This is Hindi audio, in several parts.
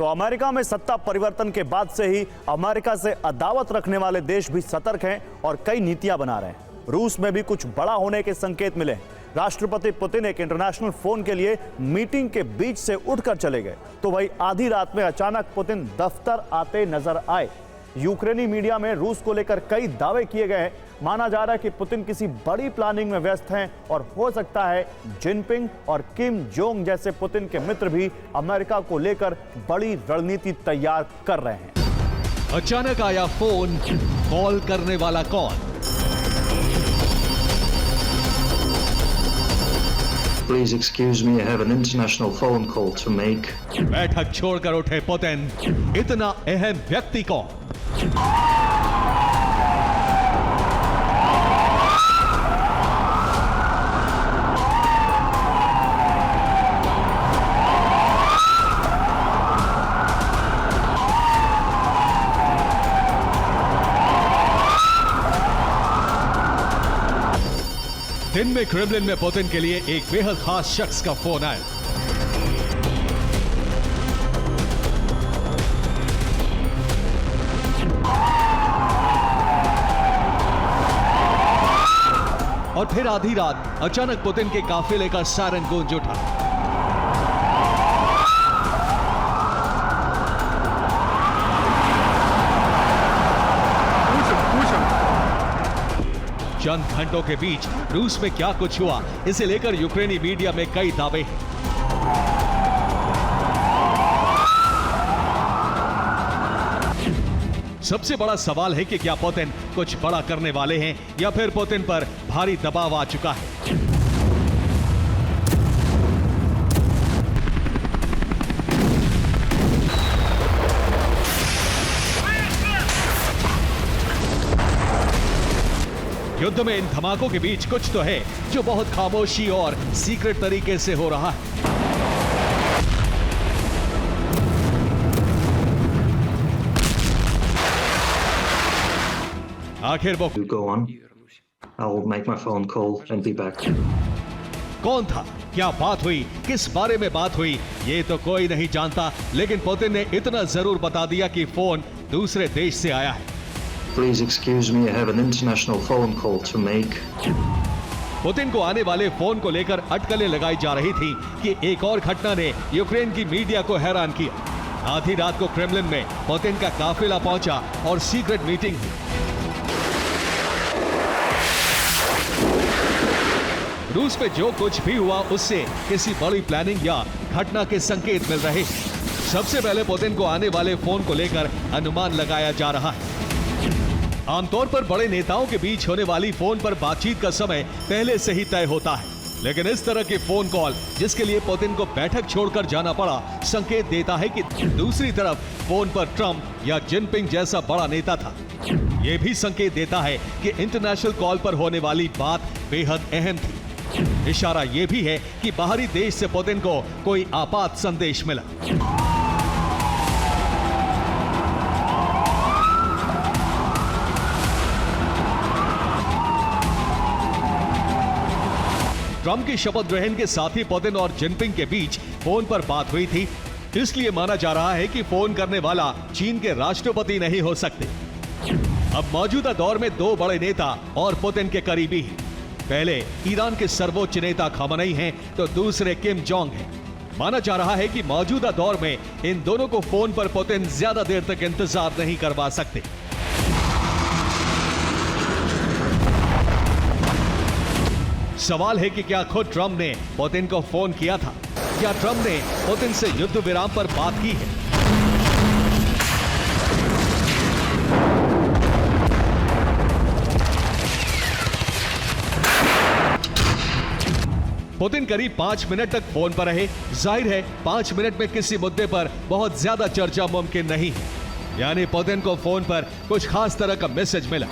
तो अमेरिका में सत्ता परिवर्तन के बाद से ही अमेरिका से अदावत रखने वाले देश भी सतर्क हैं और कई नीतियां बना रहे हैं। रूस में भी कुछ बड़ा होने के संकेत मिले। राष्ट्रपति पुतिन एक इंटरनेशनल फोन के लिए मीटिंग के बीच से उठकर चले गए, तो वही आधी रात में अचानक पुतिन दफ्तर आते नजर आए। यूक्रेनी मीडिया में रूस को लेकर कई दावे किए गए हैं। माना जा रहा है कि पुतिन किसी बड़ी प्लानिंग में व्यस्त हैं और हो सकता है जिनपिंग और किम जोंग जैसे पुतिन के मित्र भी अमेरिका को लेकर बड़ी रणनीति तैयार कर रहे हैं। अचानक आया फोन, कॉल करने वाला कौन? Please excuse me, I have an international phone call to make. बैठक छोड़कर उठे पुतिन। इतना अहम व्यक्ति कौन? दिन में क्रेमलिन में पुतिन के लिए एक बेहद खास शख्स का फोन आया। और फिर आधी रात अचानक पुतिन के काफिले का सायरन गूंज उठा। चंद घंटों के बीच रूस में क्या कुछ हुआ, इसे लेकर यूक्रेनी मीडिया में कई दावे हैं। सबसे बड़ा सवाल है कि क्या पुतिन कुछ बड़ा करने वाले हैं या फिर पुतिन पर भारी दबाव आ चुका है। युद्ध में इन धमाकों के बीच कुछ तो है जो बहुत खामोशी और सीक्रेट तरीके से हो रहा है। आखिर वो You go on. I'll make my phone call and be back. कौन था, क्या बात हुई, किस बारे में बात हुई, ये तो कोई नहीं जानता, लेकिन पुतिन ने इतना जरूर बता दिया कि फोन दूसरे देश से आया है। Please excuse me, I have an international phone call to make. Putin को आने वाले फोन को लेकर अटकलें लगाई जा रही थी कि एक और घटना ने यूक्रेन की मीडिया को हैरान किया। आधी रात को क्रेमलिन में पुतिन का काफिला पहुंचा और सीक्रेट मीटिंग हुई। रूस में जो कुछ भी हुआ उससे किसी बड़ी प्लानिंग या घटना के संकेत मिल रहे हैं। सबसे पहले पुतिन को आने वाले फोन को लेकर अनुमान लगाया जा रहा है। आमतौर पर बड़े नेताओं के बीच होने वाली फोन पर बातचीत का समय पहले से ही तय होता है, लेकिन इस तरह के फोन कॉल जिसके लिए पुतिन को बैठक छोड़कर जाना पड़ा, संकेत देता है कि दूसरी तरफ फोन पर ट्रंप या जिनपिंग जैसा बड़ा नेता था। यह भी संकेत देता है कि इंटरनेशनल कॉल पर होने वाली बात बेहद अहम थी। इशारा यह भी है कि बाहरी देश से पुतिन को कोई आपात संदेश मिला। ट्रंप की शपथ ग्रहण के साथ ही पुतिन और जिनपिंग के बीच फोन पर बात हुई थी, इसलिए माना जा रहा है कि फोन करने वाला चीन के राष्ट्रपति नहीं हो सकते। अब मौजूदा दौर में दो बड़े नेता और पुतिन के करीबी हैं। पहले ईरान के सर्वोच्च नेता खमेनी हैं, तो दूसरे किम जोंग हैं। माना जा रहा है कि मौजूदा दौर में इन दोनों को फोन पर पुतिन ज्यादा देर तक इंतजार नहीं करवा सकते। सवाल है कि क्या खुद ट्रंप ने पुतिन को फोन किया था? क्या ट्रंप ने पुतिन से युद्ध विराम पर बात की है? पुतिन करीब 5 मिनट तक फोन पर रहे। जाहिर है 5 मिनट में किसी मुद्दे पर बहुत ज्यादा चर्चा मुमकिन नहीं है, यानी पुतिन को फोन पर कुछ खास तरह का मैसेज मिला।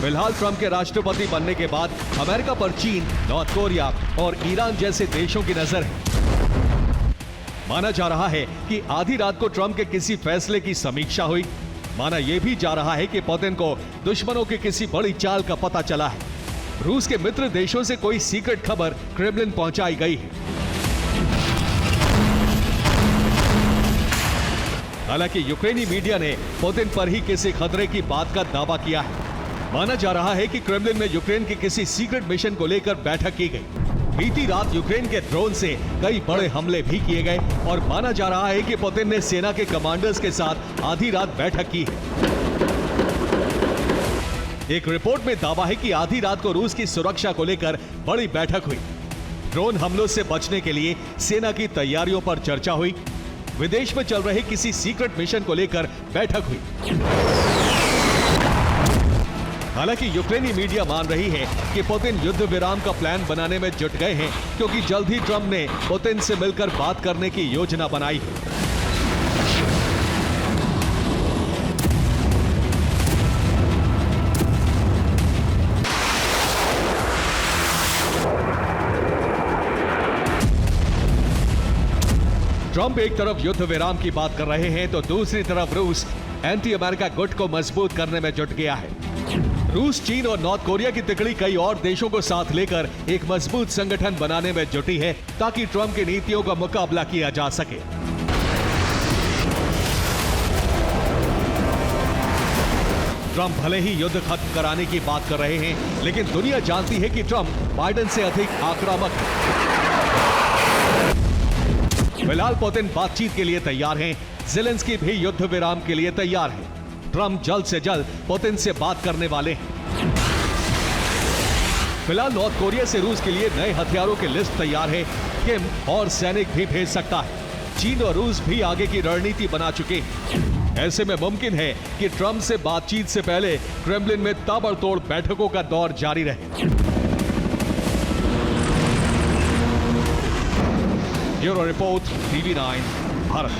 फिलहाल ट्रंप के राष्ट्रपति बनने के बाद अमेरिका पर चीन, नॉर्थ कोरिया और ईरान जैसे देशों की नजर है। माना जा रहा है कि आधी रात को ट्रंप के किसी फैसले की समीक्षा हुई। माना यह भी जा रहा है कि पुतिन को दुश्मनों की किसी बड़ी चाल का पता चला है। रूस के मित्र देशों से कोई सीक्रेट खबर क्रेमलिन पहुंचाई गई है। हालांकि यूक्रेनी मीडिया ने पुतिन पर ही किसी खतरे की बात का दावा किया है। माना जा रहा है कि क्रेमलिन में यूक्रेन के किसी सीक्रेट मिशन को लेकर बैठक की गई। बीती रात यूक्रेन के ड्रोन से कई बड़े हमले भी किए गए और माना जा रहा है कि पुतिन ने सेना के कमांडर्स के साथ आधी रात बैठक की है। एक रिपोर्ट में दावा है कि आधी रात को रूस की सुरक्षा को लेकर बड़ी बैठक हुई। ड्रोन हमलों से बचने के लिए सेना की तैयारियों पर चर्चा हुई। विदेश में चल रहे किसी सीक्रेट मिशन को लेकर बैठक हुई। हालांकि यूक्रेनी मीडिया मान रही है कि पुतिन युद्ध विराम का प्लान बनाने में जुट गए हैं, क्योंकि जल्द ही ट्रंप ने पुतिन से मिलकर बात करने की योजना बनाई है। ट्रंप एक तरफ युद्ध विराम की बात कर रहे हैं तो दूसरी तरफ रूस एंटी अमेरिका गुट को मजबूत करने में जुट गया है। रूस, चीन और नॉर्थ कोरिया की तिकड़ी कई और देशों को साथ लेकर एक मजबूत संगठन बनाने में जुटी है ताकि ट्रंप की नीतियों का मुकाबला किया जा सके। ट्रंप भले ही युद्ध खत्म कराने की बात कर रहे हैं, लेकिन दुनिया जानती है कि ट्रंप बाइडेन से अधिक आक्रामक है। फिलहाल पुतिन बातचीत के लिए तैयार हैं, ज़ेलेंस्की भी युद्ध विराम के लिए तैयार है। ट्रंप जल्द से जल्द पुतिन से बात करने वाले हैं। फिलहाल नॉर्थ कोरिया से रूस के लिए नए हथियारों की लिस्ट तैयार है। किम और सैनिक भी भेज सकता है। चीन और रूस भी आगे की रणनीति बना चुके हैं। ऐसे में मुमकिन है कि ट्रंप से बातचीत से पहले क्रेमलिन में ताबड़तोड़ बैठकों का दौर जारी रहे। Bureau report, TV9 Bharat.